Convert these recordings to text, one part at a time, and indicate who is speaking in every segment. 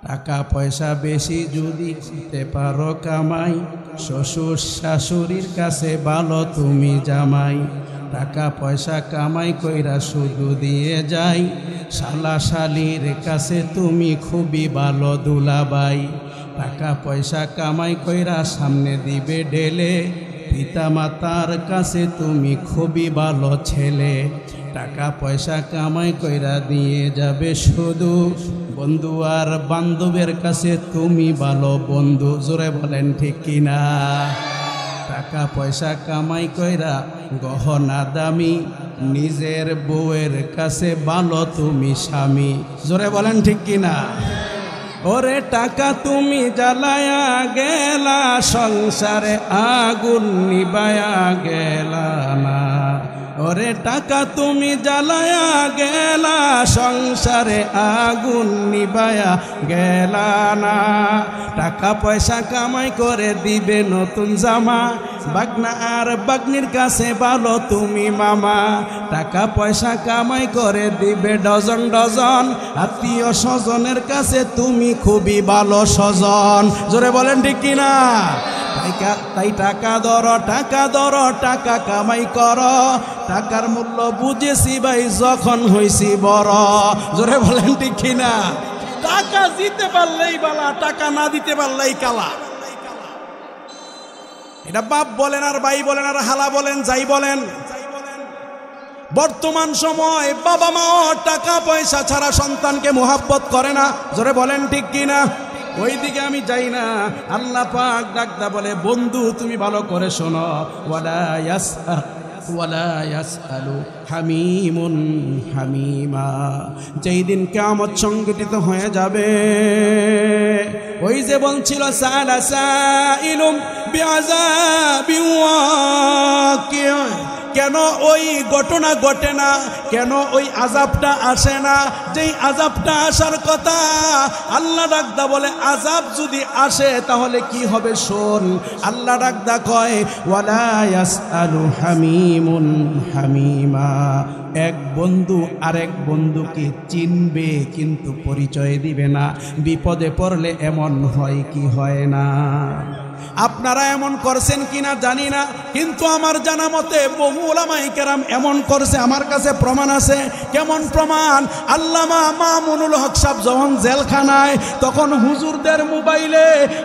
Speaker 1: টাকা পয়সা বেশি যদি করতে পারো কামাই, শ্বশুর শাশুড়ির কাছে ভালো তুমি জামাই। টাকা পয়সা কামাই কইরা শুধু দিয়ে যাই, শালা শালির কাছে তুমি খুবই ভালো দুলাবাই। টাকা পয়সা কামাই কইরা সামনে দিবে ঢেলে, পিতা মাতার কাছে তুমি খুবই ভালো ছেলে। টাকা পয়সা কামাই কইরা দিয়ে যাবে শুধু, বন্ধু আর বান্ধবের কাছে তুমি ভালো বন্ধু। জোরে বলেন ঠিক কিনা? টাকা পয়সা কামাই কইরা গহনা দামি, নিজের বউয়ের কাছে ভালো তুমি স্বামী। জোরে বলেন ঠিক কিনা? ওরে টাকা তুমি জ্বালায়া গেলা, সংসারে আগুন নিবায়া গেলা না। ওরে টাকা তুমি জ্বালায়া গেলা, সংসারে আগুন নিবায়া গেলা না। টাকা পয়সা কামাই করে দিবে নতুন জামা, বাগনা আর বাগনির কাছে ভালো তুমি মামা। টাকা পয়সা কামাই করে দিবে ডজন ডজন, আত্মীয় স্বজনের কাছে তুমি খুবই ভালো স্বজন। জোরে বলেন ঠিক কিনা? তাই টাকা ধরো, টাকা ধরো, টাকা কামাই করো। টাকার মূল্য বুঝেছি ভাই যখন হইছি বড়। জোরে বলেন ঠিক কিনা? টাকা দিতে পারলেই বালা, টাকা না দিতে পারলেই কালা। এটা বাপ বলেন আর ভাই বলেন আর হালা বলেন যাই বলেন, বর্তমান সময় বাবা মাও টাকা পয়সা ছাড়া সন্তানকে মোহাব্বত করে না। জোরে বলেন ঠিক কিনা? ওই দিকে আমি যাই না। আল্লাহ পাক ডাকদা বলে, বন্ধু তুমি ভালো করে শোনো, ওয়ালা ইয়াসআলু হামিমুন হামিমা। যেই দিন কিয়ামত সংগঠিত হয়ে যাবে, ওই যে বলছিল সাআলা সাইলুম বিআযাবি ওয়াকিয়া, কেন ওই ঘটনা ঘটে না? কেন ওই আযাবটা আসে না? যেই আযাবটা আসার কথা, আল্লাহ ডাকদা বলে আযাব যদি আসে তাহলে কি হবে শোন। আল্লাহ ডাকদা কয়, ওয়ালা ইয়াসআলু হামিমুন হামিমা। এক বন্ধু আরেক বন্ধুকে চিনবে কিন্তু পরিচয় দিবে না। বিপদে পড়লে এমন হয় কি হয় না? আপনারা এমন করছেন কিনা জানি না, কিন্তু আমার জানা মতে বহু উলামায়ে কেরাম এমন করছে। আমার কাছে প্রমাণ আছে। কেমন প্রমাণ? আল্লামা মামুনুল হক সাহেব যখন জেলখানায়, তখন হুজুরদের মোবাইলে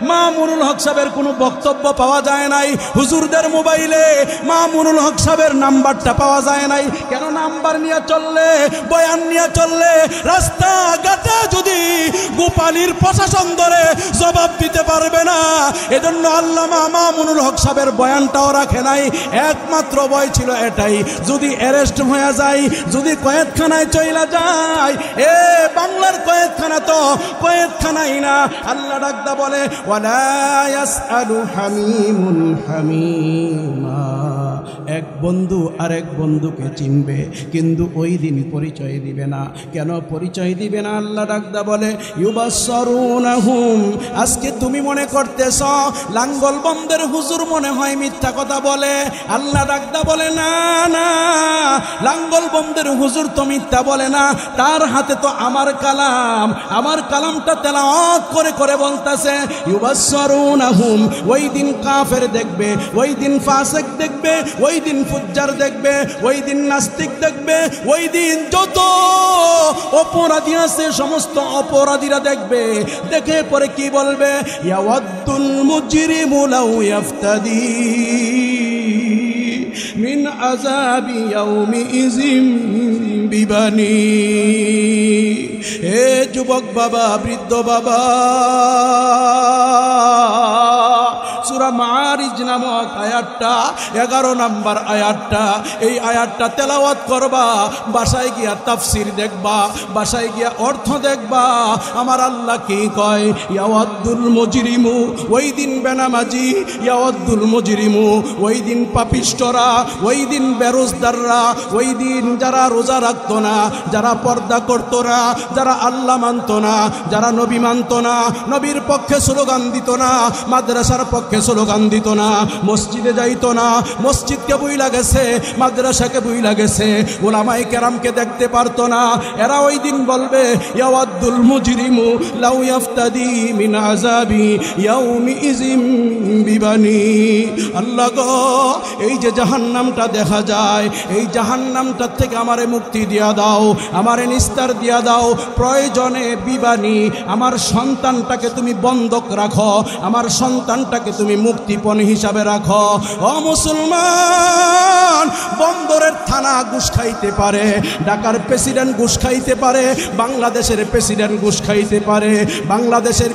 Speaker 1: মামুনুল হক সাহেবের কোনো বক্তব্য পাওয়া যায় নাই। হুজুরদের মোবাইলে মামুনুল হক সাহেবের নাম্বারটা পাওয়া যায় নাই। কেন? নাম্বার নিয়ে চললে, বয়ান নিয়ে চললে, রাস্তাঘাটে যদি গোপালীর প্রশাসন ধরে জবাব দিতে পারবে না। এজন্য আল্লামা মামুনুল হক সাহেবের বয়ানটাও রাখে নাই। একমাত্র ভয় ছিল এটাই, যদি অ্যারেস্ট হয়ে যায়, যদি কয়েদখানায় চইলা যায়। এ বাংলার কয়েদখানা তো কয়েদখানাই না। আল্লাহ ডাকদা বলে, ওয়ালা ইয়াসআলু হামিমুন হামিমা। এক বন্ধু আরেক বন্ধুকে চিনবে কিন্তু ওই দিন পরিচয় দিবে না। কেন পরিচয় দিবে না? আল্লাহ ডাকদা বলে, ইউবাসসারুনাহুম। আজকে তুমি মনে করতেছ লাঙ্গল বন্ধের হুজুর মনে হয় মিথ্যা কথা বলে। আল্লাহ ডাকদা বলে, না না, লাঙ্গল বন্ধের হুজুর তো মিথ্যা বলে না। তার হাতে তো আমার কালাম, আমার কালামটা তেলাওয়াত করে করে বলতেছে, ইউবাসসারুনাহুম। ওই দিন কাফের দেখবে, ওই দিন ফাসিক দেখবে, ওই দিন ফুজ্জার দেখবে, ওই দিন নাস্তিক দেখবে, ওই দিন যত অপরাধী আছে সমস্ত অপরাধীরা দেখবে। দেখে পরে কি বলবে? ইয়াওয়াদ্দুল মুজরিমু লাউ ইফতাদি মিন আযাবি ইয়াউমিইযিম বিবানি। হে যুবক বাবা, বৃদ্ধ বাবা, সূরা মাআরিজ নামক আয়াতটা 11 নম্বর আয়াতটা, এই আয়াতটা তেলাওয়াত করবা, বাসায় গিয়া তাফসীর দেখবা, বাসায় গিয়া অর্থ দেখবা। আমার আল্লাহ কি কয়? ইয়াওয়াদ্দুল মুজরিমু, ওই দিন বেনামাজি, ইয়াওয়াদ্দুল মুজরিমু, ওই দিন পাপিষ্টরা, ওই দিন বেরোজদাররা, ওই দিন যারা রোজা রাখতো না, যারা পর্দা করতো না, যারা আল্লাহ মানত না, যারা নবী মানত না, নবীর পক্ষে স্লোগান দিত না, মাদ্রাসার পক্ষে স্লোগান দিত না, মসজিদে যাইতো না, মসজিদকে বুইলা গেছে, মাদ্রাসাকে বুইলা গেছে, উলামায়ে কেরামকে দেখতে পারতো না। এরা ওই দিন বলবে ইয়াওয়াদ্দুল মুজরিমু লাউ ইয়াফতাদি মিন আযাবি ইয়াউমি ইযিম বিবানি। আল্লাহ গো, এই যে জাহান্নামটা দেখা যায়, এই জাহান্নামটার থেকে আমারে মুক্তি দিয়া দাও, আমারে নিস্তার দিয়া দাও। প্রয়োজনে বিবানি, আমার সন্তানটাকে তুমি বন্ধক রাখো, আমার সন্তানটাকে তুমি মুক্তিপণ হিসাবে রাখো। ও মুসলমান, বন্দরের থানা ঘুষ খাইতে পারে, ঢাকার প্রেসিডেন্ট ঘুষ খাইতে পারে, বাংলাদেশের প্রেসিডেন্ট ঘুষ খাইতে পারে, বাংলাদেশের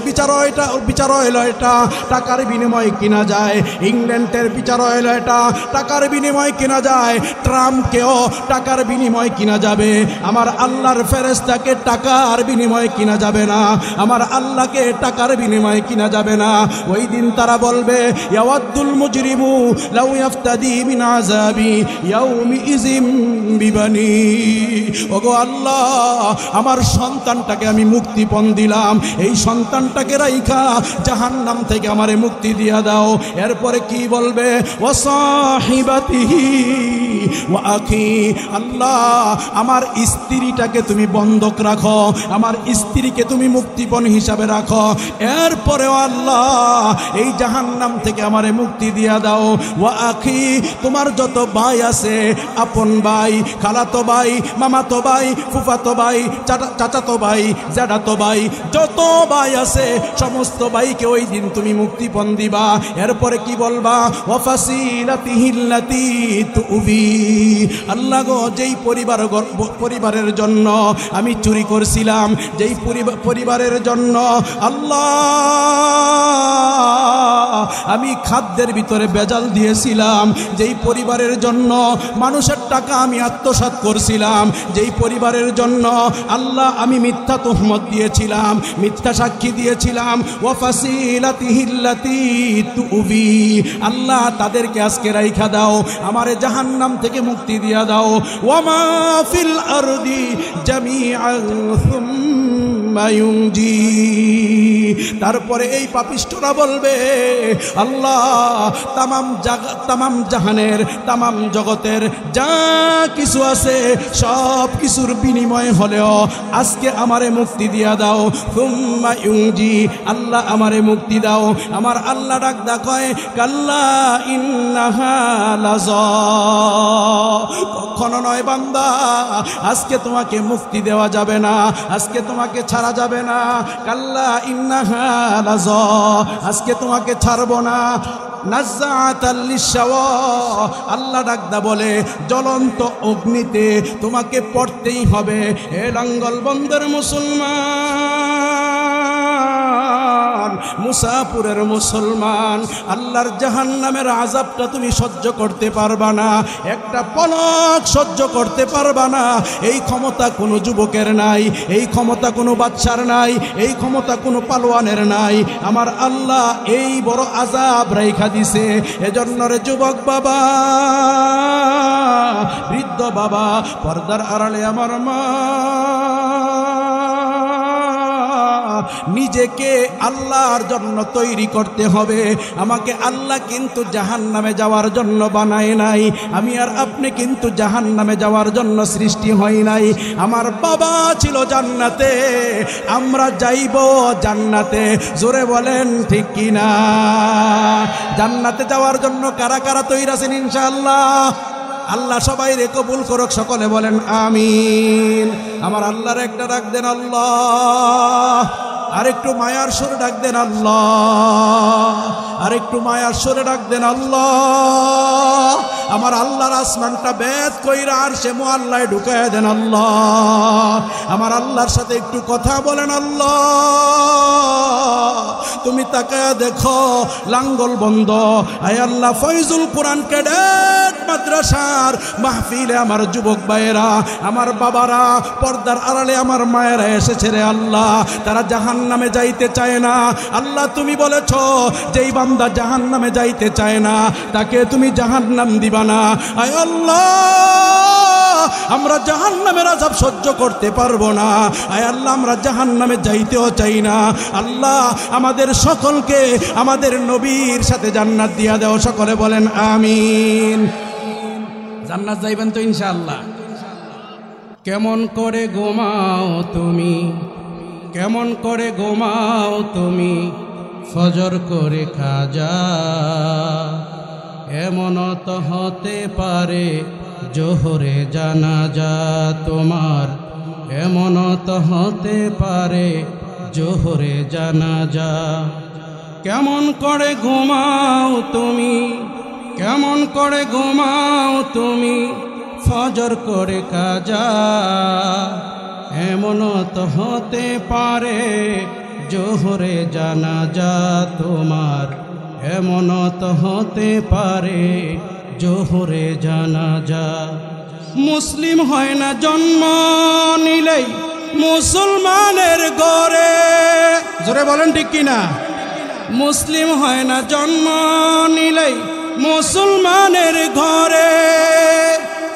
Speaker 1: বিচারালয়টা টাকার বিনিময়ে কিনা যায়, ইংল্যান্ডের বিচারালয়টা টাকার বিনিময়ে কিনা যায়, ট্রাম্পকেও টাকার বিনিময়ে কিনা যাবে। আমার আল্লাহর ফেরেশতাকে টাকার বিনিময়ে কিনা যাবে না, আমার আল্লাহকে টাকার বিনিময়ে কিনা যাবে না। ওই দিন তারা বলবে ইয়াওয়াদ্দুল মুজরিমু লাউ ইয়াফতাদি মিন আযাবি ইয়াউমি ইযিম বিবানি। ওগো আল্লাহ, আমার সন্তানটাকে আমি মুক্তিপণ দিলাম, এই সন্তানটাকে রাইখা জাহান্নাম থেকে আমারে মুক্তি দিয়া দাও। এরপরে কি বলবে? ওয়া সাহিবাতিহি ওয়া আখি। আল্লাহ, আমার স্ত্রীটাকে তুমি বন্ধক রাখো, আমার স্ত্রীকে তুমি মুক্তিপণ হিসাবে রাখো। এরপরেও আল্লাহ, এই জাহান্নাম থেকে আমারে মুক্তি দিয়া দাও। ওয়া আখি, তোমার যত ভাই আছে, আপন ভাই, খালাতো ভাই, মামাতো ভাই, ফুফাতো ভাই, চাচাতো ভাই, জ্যাঠাতো ভাই, যত ভাই আছে সমস্ত ভাইকে ওই দিন তুমি মুক্তিপণ দিবা। এরপরে কি বলবা? ওয়া ফাসিলাতিহিল্লাতী তুবি। আল্লাহ গো, যেই পরিবারের জন্য আমি চুরি করছিলাম, যেই পরিবারের জন্য আল্লাহ আমি খাদ্যের ভিতরে বেজাল দিয়েছিলাম, যেই পরিবারের জন্য মানুষের টাকা আমি আত্মসাৎ করছিলাম, যেই পরিবারের জন্য আল্লাহ আমি মিথ্যা তুহমত দিয়েছিলাম, মিথ্যা সাক্ষী দিয়েছিলাম, ওয়া ফাসিলাতিহিল্লাতী তুবি। আল্লাহ, তাদেরকে আজকে রাইখা দাও, আমারে জাহান্নাম থেকে মুক্তি দিয়া দাও। ওয়া মা ফিল আরদি জামিআন সুম্মা ইউনজি। তারপরে এই পাপিষ্ঠরা বলবে আল্লাহ, তামাম জাহানের, তামাম জগতের যা কিছু আছে সব কিছুর বিনিময় হলেও আজকে আমারে মুক্তি দিয়া দাও। সুম্মা ইউনজি। আল্লাহ, আমারে মুক্তি দাও। আমার আল্লাহ ডাক কয় কাল্লা ইন্নাহা লাযা। কখনো নয় বান্দা, আজকে তোমাকে মুক্তি দেওয়া যাবে না, আজকে তোমাকে ছাড়া যাবে না। কাল্লা ইন্নাহা লাযা, আজকে তোমাকে ছাড়বো না। নাজ্জাআতাল লিশাওয়া। আল্লাহ ডাকদা বলে জ্বলন্ত অগ্নিতে তোমাকে পড়তেই হবে। হে লাঙ্গল বন্দর মুসলমান, মুসাফিরের মুসলমান, আল্লাহর জাহান্নামের আযাবটা তুমি সহ্য করতে পারবা না, একটা পলক সহ্য করতে পারবা না। এই ক্ষমতা কোনো যুবকের নাই, এই ক্ষমতা কোনো বাচ্চার নাই, এই ক্ষমতা কোনো পালোয়ানের নাই। আমার আল্লাহ এই বড় আযাব রাইখা দিছে। এজন্য রে যুবক বাবা, বৃদ্ধ বাবা, পর্দার আড়ালে আমার মা, নিজেকে আল্লাহর জন্য তৈরি করতে হবে। আমাকে আল্লাহ কিন্তু জাহান্নামে যাওয়ার জন্য বানায় নাই, আমি আর আপনি কিন্তু জাহান্নামে যাওয়ার জন্য সৃষ্টি হয় নাই। আমার বাবা ছিল জান্নাতে, আমরা যাইব জান্নাতে। জোরে বলেন ঠিক কিনা? জান্নাতে যাওয়ার জন্য কারা কারা তৈরি আছেন ইনশাআল্লাহ? আল্লাহ সবাই রে কবুল করুক, সকলে বলেন আমিন। আমার আল্লাহর একটা ডাক দেন আল্লাহ, আরেকটু মায়ার সুরে ডাক দেন আল্লাহ, আরেকটু মায়ার সুরে ডাক দেন আল্লাহ। আমার আল্লাহর আসমানটা বেদ কইরা আরশে মুআল্লায় ঢুকায় দেন আল্লাহ। আমার আল্লাহর সাথে একটু কথা বলেন আল্লাহ। তুমি তাকায়া দেখো লাঙ্গল বন্ধ, আয় আল্লাহ ফয়জুল কোরআন ক্যাডেট মাদ্রাসার মাহফিলে আমার যুবক ভাইয়েরা, আমার বাবারা, পর্দার আড়ালে আমার মায়েরা এসেছে রে আল্লাহ। তারা জাহান্নামে যাইতে চায় না। আল্লাহ তুমি বলেছো যেই বান্দা জাহান্নামে যাইতে চায় না তাকে তুমি জাহান্নাম দিবা না। আয় আল্লাহ, আমরা জাহান্নামের আযাব সহ্য করতে পারবো না। আয় আল্লাহ, আমরা জাহান্নামে যাইতেও চাই না। আল্লাহ, আমাদের সকলকে আমাদের নবীর সাথে জান্নাত দিয়া দাও। সকলে বলেন আমিন। জান্নাত যাইবেন তো ইনশাআল্লাহ। কেমন করে ঘুমাও তুমি, কেমন করে ঘুমাও তুমি, ফজর করে খাজা। এমন তো হতে পারে জোহরে জানাজা তোমার, এমন তো হতে পারে জোহরে জানাজা। কেমন করে ঘুমাও তুমি, কেমন করে ঘুমাও তুমি, ফজর করে কাজা। এমন তো হতে পারে জোহরে জানাজা তোমার, এমন তো হতে পারে জোহরে জানাজা। মুসলিম হয় না জন্ম নিলেই মুসলমানের ঘরে। জোরে বলেন ঠিক কিনা? মুসলিম হয় না জন্ম নিলেই মুসলমানের ঘরে।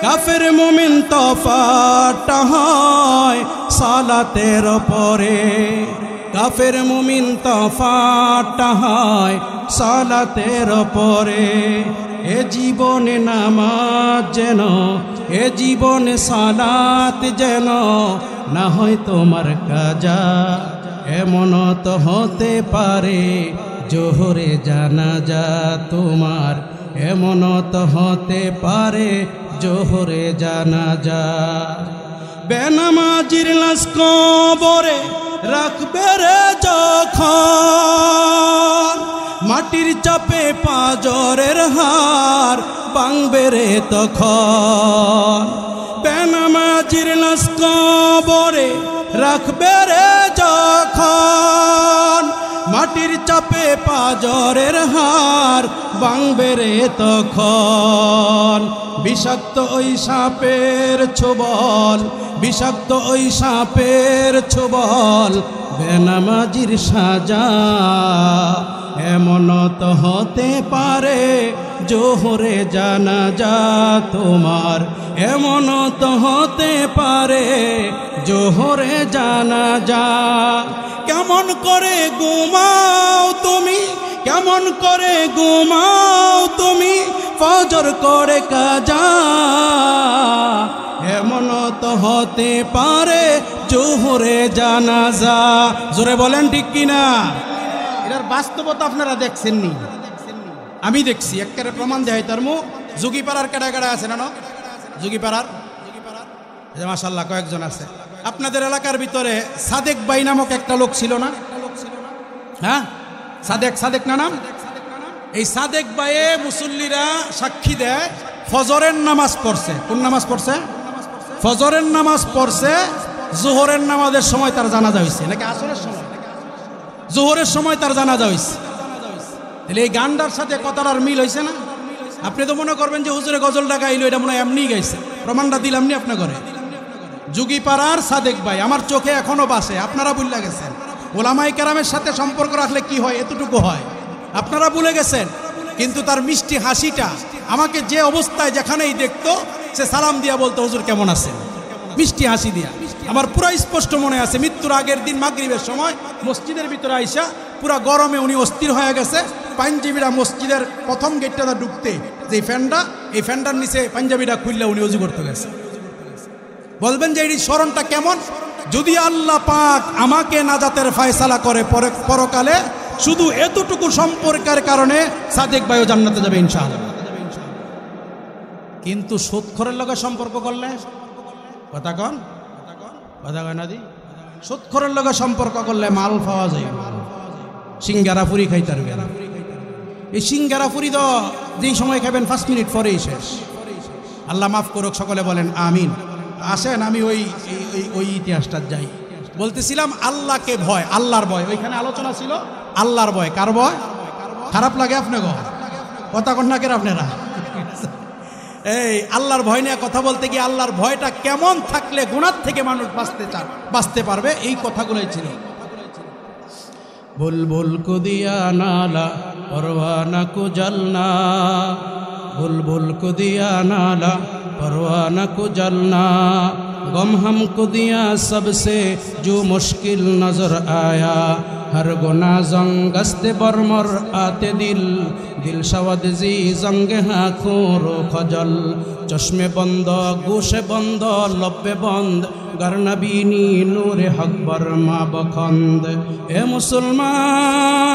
Speaker 1: কাফের মুমিন তফাৎ হয় সালাতের পরে, কাফের মুমিন তফাৎ হয় সালাতের পরে। এ জীবনে নামাজ যেন, এ জীবনে সালাত যেন না হয় তোমার কাজা। এমন তো হতে পারে জোহরে জানাজা তোমার, এমন তো হতে পারে জোহরে জানাজা। বেনামাজির লাশ কবরে রাখবে রে যখন, মাটির চাপে পাঁজরের হার ভাঙবে রে তখন। বেনামাজির লাশ কবরে রাখবে রে যখন, মাটির চাপে পাঁজরের হার ভাঙবে রে তখন। বিষাক্ত ওই সাপের ছোবল, বিষাক্ত ওই সাপের ছোবল বেনামাজির সাজা। এমন তো হতে পারে জোহরে জানাজা তোমার, এমন তো হতে পারে জোহরে জানাজা। কেমন করে ঘুমাও তুমি, কেমন করে ঘুমাও তুমি, ফজর করে কাজা। এমন তো হতে পারে জোহরে জানাজা। জোরে বলেন ঠিক কিনা? এটার বাস্তবতা আপনারা দেখছেননি, আমি দেখছি। একেবারে প্রমাণ দেয় তার মুখ। যুগিপাড়ার কেডা কেডা আছে না? যুগিপাড়ার মাশাআল্লাহ কয়েকজন আছে। আপনাদের এলাকার ভিতরে সাদেক ভাই নামক একটা লোক ছিল না? হ্যাঁ, সাদেক, সাদেক না নাম? এই সাদেক ভাইয়ে মুসল্লিরা সাক্ষী দেয় ফজরের নামাজ পড়ছে। কোন নামাজ পড়ছে? ফজরের নামাজ পড়ছে। জোহরের নামাজের সময় তার জানাজা হয়েছে, নাকি আসরের সময়? জোহরের সময় তার জানাজা হয়েছে। তাহলে এই গানটার সাথে কথাটার মিল হয়েছে না? আপনি তো মনে করবেন যে হুজুরে গজলটা গাইলো, এটা মনে হয় এমনি গাইছে। প্রমাণটা দিলাম নি আপনার ঘরে। যুগিপাড়ার সাদেক ভাই আমার চোখে এখনো বাসে। আপনারা ভুলে গেছেন। ওলামায়ে কেরামের সাথে সম্পর্ক রাখলে কি হয়, এতটুকু হয়। আপনারা ভুলে গেছেন, কিন্তু তার মিষ্টি হাসিটা আমাকে যে অবস্থায় যেখানেই দেখতো সে সালাম দিয়া বলতো হুজুর কেমন আছেন, মিষ্টি হাসি দিয়া। আমার পুরা স্পষ্ট মনে আছে, মৃত্যুর আগের দিন মাগরিবের সময় মসজিদের ভিতরে আইসা পুরা গরমে উনি অস্থির হয়ে গেছে। পাঞ্জাবিরা মসজিদের প্রথম গেটটা ঢুকতে যে ফ্যানটা, এই ফ্যানটার নিচে পাঞ্জাবিটা খুললে উনি ওযু করতে গেছে। বলবেন যে এই স্মরণটা কেমন? যদি আল্লাহ পাক আমাকে নাজাতের ফয়সালা করে পরকালে, শুধু এতটুকু সম্পর্কের কারণে সাদেক ভাইও জান্নাতে যাবে ইনশাআল্লাহ। কিন্তু সুদখোরের লগে সম্পর্ক করলে কথা কন, কথা কয় না দি? সুদখোরের লগে সম্পর্ক করলে মাল পাওয়া যায়। সিঙ্গারা পুরি খাইতে পারবেন। এই সিঙ্গারা পুরি তো যেই সময় খাবেন 5 মিনিট পরেই শেষ। আল্লাহ মাফ করুক, সকলে বলেন আমিন। আসেন আমি ওই ইতিহাসটা যাই। বলতেছিলাম আল্লাহকে ভয়, আল্লাহর ভয়। ওইখানে আলোচনা ছিল আল্লাহর ভয়। কার ভয়? খারাপ লাগে আপনাকে? কথা কন না কেন আপনারা? এই আল্লাহর ভয় নিয়ে কথা বলতে গিয়ে আল্লাহর ভয়টা কেমন থাকলে গুনাহ থেকে মানুষ বাঁচতে পারবে, এই কথাগুলোই ছিল। বুলবুল কো দিয়া নালা পরওয়ানা কো জলনা, बुलबुल को दिया नाला परवाना को जलना गम हमको दिया सबसे जो मुश्किल नजर आया हर गुना जंगस्ते बरमर आते दिल दिल शवद जी जंगे आँखों रो खजल चश्मे बंद गोशे बंद लब्बे बंद गर नबीनी नूरे हक बरमा बखंद ए मुसलमान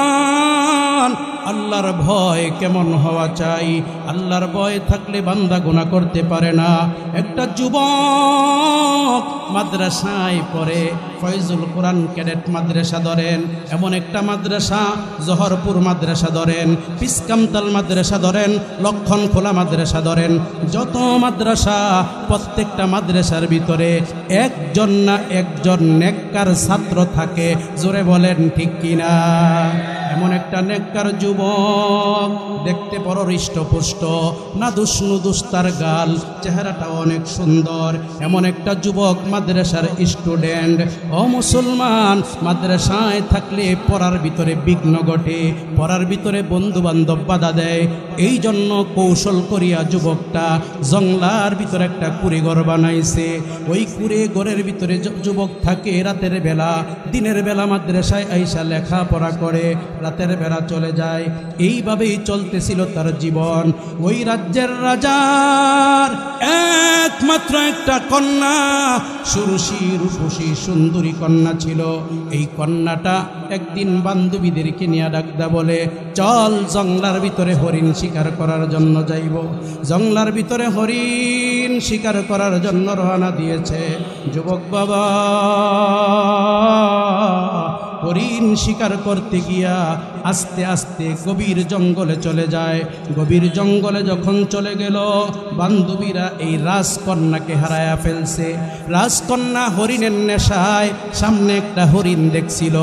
Speaker 1: আল্লাহর ভয় কেমন হওয়া চাই আল্লাহর ভয় থাকলে বান্দা গুনাহ করতে পারে না একটা যুবক মাদ্রাসায় পড়ে ফয়জুল কোরআন ক্যাডেট মাদ্রাসা ধরেন এমন একটা মাদ্রাসা জহরপুর মাদ্রাসা ধরেন পিসকামতাল মাদ্রাসা ধরেন লক্ষণ খোলা মাদ্রাসা ধরেন যত মাদ্রাসা প্রত্যেকটা মাদ্রাসার ভিতরে একজন না একজন নেককার ছাত্র থাকে জোরে বলেন ঠিক কিনা এমন একটা নেককার যুবক দেখতে বড় হৃষ্টপুষ্ট না দুষ্ণুদুস তার গাল চেহারাটা অনেক সুন্দর এমন একটা যুবক মাদ্রাসার স্টুডেন্ট ও মুসলমান মাদ্রাসায় থাকলে পড়ার ভিতরে বিঘ্ন ঘটে পড়ার ভিতরে বন্ধু বান্ধব বাধা দেয় এই জন্য কৌশল করিয়া যুবকটা জংলার ভিতরে একটা কুড়েঘর বানাইছে ওই কুড়েঘরের ভিতরে যুবক থাকে রাতের বেলা দিনের বেলা মাদ্রাসায় আইসা লেখাপড়া করে রাতের বেলা চলে যায় এইভাবেই চলতেছিল তার জীবন ওই রাজ্যের রাজার একমাত্র একটা কন্যা সুরুষী রূপসী সুন্দরী কন্যা ছিল এই কন্যাটা একদিন বান্ধবীদেরকে নিয়ে ডাকদা বলে চল জংলার ভিতরে হরিণ শিকার করার জন্য যাইব জংলার ভিতরে হরিণ শিকার করার জন্য রওনা দিয়েছে যুবক বাবা হরিণ শিকার করতে গিয়া আস্তে আস্তে গভীর জঙ্গলে চলে যায় গভীর জঙ্গলে যখন চলে গেল বান্ধবীরা এই রাজকন্যাকে হারায়া ফেলছে রাজকন্যা হরিণের নেশায় সামনে একটা হরিণ দেখছিল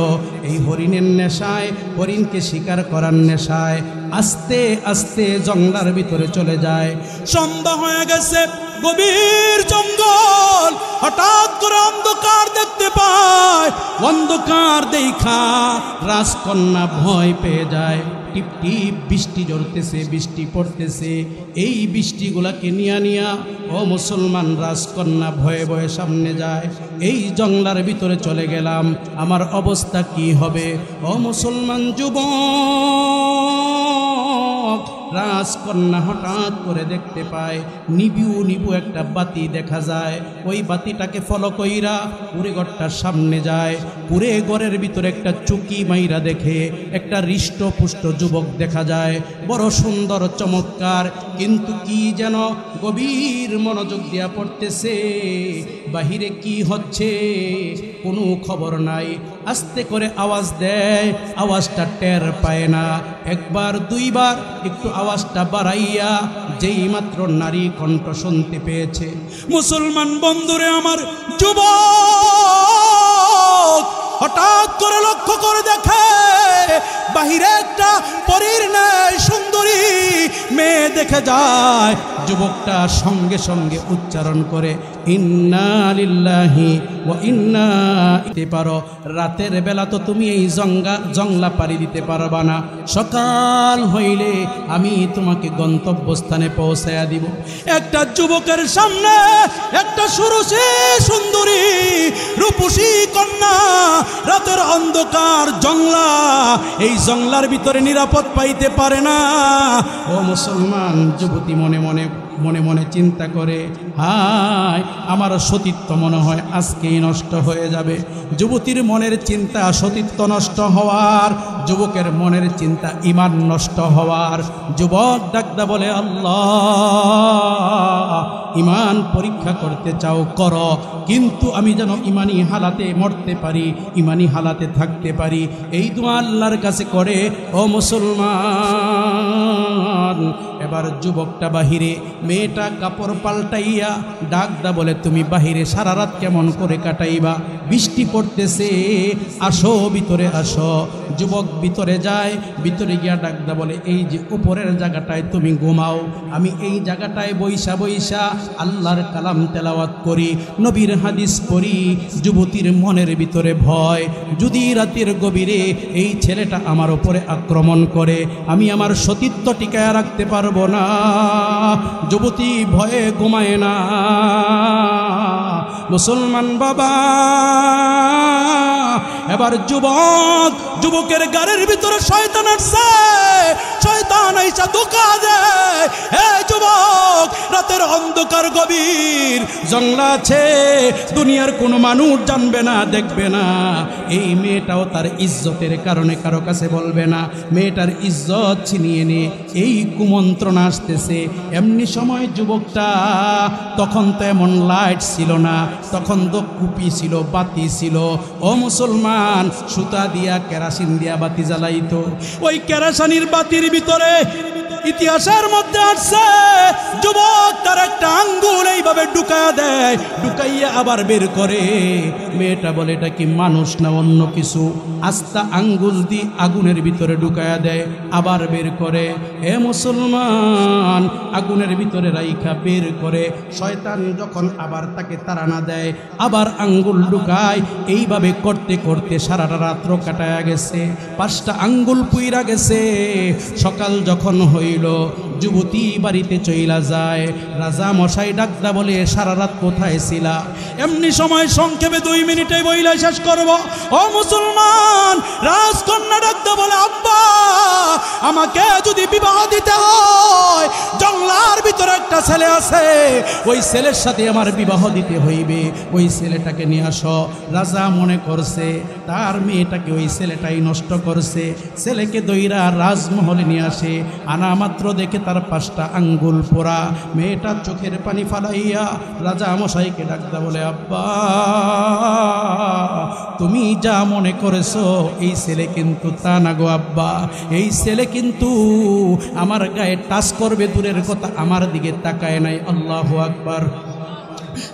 Speaker 1: এই হরিণের নেশায় হরিণকে শিকার করার নেশায় আস্তে আস্তে জঙ্গলার ভিতরে চলে যায় সন্ধ্যা হয়ে গেছে গভীর জঙ্গল হঠাৎ করে অন্ধকার দেখতে পায় অন্ধকার দেখা রাজকন্যা ভয় পেয়ে যায় টিপ টিপ বৃষ্টি ঝরতেছে বৃষ্টি পড়তেছে এই বৃষ্টিগুলাকে নিয়া ও মুসলমান রাজকন্যা ভয়ে ভয়ে সামনে যায় এই জঙ্গলার ভিতরে চলে গেলাম আমার অবস্থা কি হবে ও মুসলমান যুবক রাজকন্যা হঠাৎ করে দেখতে পায় নিবু একটা বাতি দেখা যায় ওই বাতিটাকে ফলো কইরা কুড়েঘরটার সামনে যায় কুড়েঘরের ভিতরে একটা চুকি মাইরা দেখে একটা হৃষ্টপুষ্ট যুবক দেখা যায় বড় সুন্দর চমৎকার কিন্তু কি যেন গভীর মনোযোগ দিয়া পড়তেছে বাহিরে কি হচ্ছে কোনো খবর নাই আস্তে করে আওয়াজ দেয় আওয়াজটা টের পায় না একবার দুইবার একটু আওয়াজটা বাড়াইয়া যেই মাত্র নারী কণ্ঠ শুনতে পেয়েছে মুসলমান বন্ধুরে আমার যুবক হঠাৎ করে লক্ষ্য করে দেখে বাহিরে একটা পরীর ন্যায় সুন্দরী মেয়ে দেখে যায় যুবকটা সঙ্গে সঙ্গে উচ্চারণ করে ইন্না লিল্লাহি ওয়া ইন্না ইলাইহি পারো রাতের বেলা তো তুমি এই জংলা পাড়ি দিতে পারবা না সকাল হইলে আমি তোমাকে গন্তব্যস্থানে পৌঁছায়া দিব একটা যুবকের সামনে একটা সুরসী সুন্দরী রূপসী কন্যা রাতের অন্ধকার জংলা এই জংলার ভিতরে নিরাপদ পাইতে পারে না ও মুসলমান যুবতী মনে মনে চিন্তা করে হায় আমার সতীত্ব মনে হয় আজকেই নষ্ট হয়ে যাবে যুবতীর মনের চিন্তা সতীত্ব নষ্ট হওয়ার যুবকের মনের চিন্তা ঈমান নষ্ট হওয়ার যুবক ডাকদা বলে আল্লাহ ঈমান পরীক্ষা করতে চাও করো কিন্তু আমি যেন ঈমানি হালাতে মরতে পারি ঈমানি হালাতে থাকতে পারি এই দোয়া আল্লাহর কাছে করে ও মুসলমান এবার যুবকটা বাহিরে মেয়েটা কাপড় পাল্টাইয়া ডাকদা বলে তুমি বাহিরে সারা রাত কেমন করে কাটাইবা বৃষ্টি পড়তেছে আসো ভিতরে আসো যুবক ভিতরে যায় ভিতরে গিয়া ডাকদা বলে এই যে উপরের জায়গাটায় তুমি ঘুমাও আমি এই জায়গাটায় বইসা বইসা আল্লাহর কালাম তেলাওয়াত করি নবীর হাদিস পড়ি যুবতীর মনের ভিতরে ভয় যদি রাতের গভীরে এই ছেলেটা আমার উপরে আক্রমণ করে আমি আমার সতীত্ব টিকায় রাখতে পারব করব না। যুবতী ভয়ে ঘুমায় না। মুসলমান বাবা, এবার যুবকের গাড়ির ভিতরে শয়তান আসছে। শয়তান আইসা ধোঁকা দেয়, হে যুবক, রাতের অন্ধকার গভীর, জঙ্গলা আছে, দুনিয়ার কোনো মানুষ জানবে না, দেখবে না। এই মেয়েটাও তার ইজ্জতের কারণে কারো কাছে বলবে না। মেয়েটার ইজ্জত ছিনিয়ে নিয়ে এই কুমন্ত্রণা আসতেছে। এমনি সময় যুবকটা, তখন তো এমন লাইট ছিল না, তখন তো কুপি ছিল, বাতি ছিল। ও মুসলমান, সুতা দিয়া কেরাসিন দিয়া বাতি জ্বালাইতো। ওই কেরাসানির বাতির ভিতরে ইতিহাসের মধ্যে আসছে, যুবক তার একটা আঙ্গুল এইভাবে ঢুকাইয়া দেয়, ঢুকাইয়া আবার বের করে। মেয়েটা বলে এটা কি মানুষ না অন্য কিছু? আস্তা আঙ্গুল দিয়ে আগুনের ভিতরে ঢুকাইয়া দেয়, আবার বের করে। হে মুসলমান, আগুনের ভিতরে রাইখা বের করে। শয়তান যখন আবার তাকে তাড়ানা দেয়, আবার আঙ্গুল ঢুকায়। এইভাবে করতে করতে সারাটা রাত্র কাটায়া গেছে, 5টা আঙ্গুল পুইরা গেছে। সকাল যখন হইল, যুবতী বাড়িতে চইলা যায়। রাজা মশাই ডাকদা বলে, সারা রাত কোথায় ছিলা? এমনি সময় সংক্ষেপে 2 মিনিটে বইলা শেষ করব। ও মুসলমান, রাজকন্যা ডাকদা বলে, আব্বা, আমাকে যদি বিবাহ দিতে হয়, জঙ্গলার ভিতরে একটা ছেলে আছে, ওই ছেলের সাথে আমার বিবাহ দিতে হইবে, ওই ছেলেটাকে নিয়ে আসো। রাজা মনে করছে তার মেয়েটাকে ওই ছেলেটাই নষ্ট করছে। ছেলেকে দইরা রাজমহলে নিয়ে আসে। আনা মাত্র দেখে তার 5টা আঙ্গুল পোড়া। মেয়েটা চোখের পানি ফালাইয়া রাজা মশাইকে ডাকদা বলে, আব্বা, তুমি যা মনে করেছো এই ছেলে কিন্তু তা না গো আব্বা। এই ছেলে কিন্তু আমার গায়ে টাচ করবে দূরের কথা, আমার দিকে তাকায় নাই। আল্লাহু আকবার।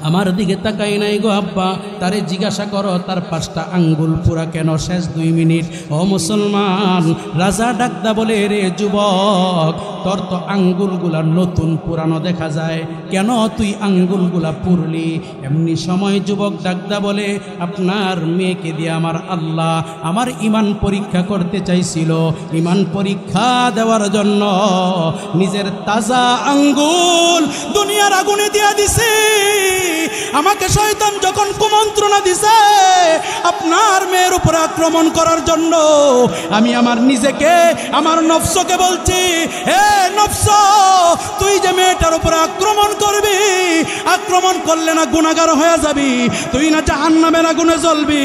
Speaker 1: আমার দিকে তাকাই নাই গো আব্বা। তারে জিজ্ঞাসা করো তার 5টা আঙ্গুল পুরা কেন? শেষ 2 মিনিট। ও মুসলমান, রাজা ডাকদা বলে, রে যুবক, তোর তো আঙ্গুলগুলা নতুন পুরানো দেখা যায়, কেন তুই আঙ্গুলগুলা পুরলি? এমনি সময় যুবক ডাকদা বলে, আপনার মেয়েকে দিয়ে আমার আল্লাহ আমার ইমান পরীক্ষা করতে চাইছিল। ইমান পরীক্ষা দেওয়ার জন্য নিজের তাজা আঙ্গুল দুনিয়ার আগুনে দিয়া দিছে। আমাকে শয়তান যখন কুমন্ত্রণা দিছে আপনার মেয়ের উপর আক্রমণ করার জন্য, আমি আমার নিজেকে, আমার নফসকে বলছি, হে নফস, তুই যে মেয়েটার উপর আক্রমণ করবি, আক্রমণ করলে না গুনাহগার হয়ে যাবি, তুই না জাহান্নামের আগুনে জ্বলবি।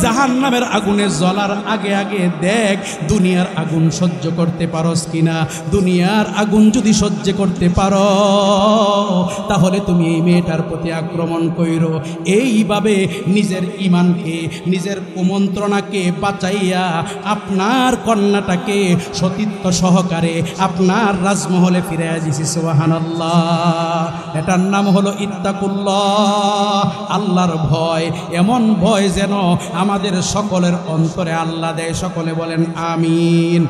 Speaker 1: জাহান্নামের আগুনে জ্বলার আগে আগে দেখ দুনিয়ার আগুন সহ্য করতে পারস কিনা। দুনিয়ার আগুন যদি সহ্য করতে পারো, তাহলে তুমি এই মেয়েটার প্রতি আক্রমণ কইরো। এইভাবে নিজের ইমানকে, নিজের কুমন্ত্রণাকে বাঁচাইয়া আপনার কন্যাটাকে সতীত্ব সহকারে আপনার রাজমহলে ফিরে দিছি। সুবহানাল্লাহ। এটার নাম হলো ইত্তাকুল্লাহ, আল্লাহর ভয়। এমন ভয় যেন আমাদের সকলের অন্তরে আল্লাহ দেয়। সকলে বলেন আমিন।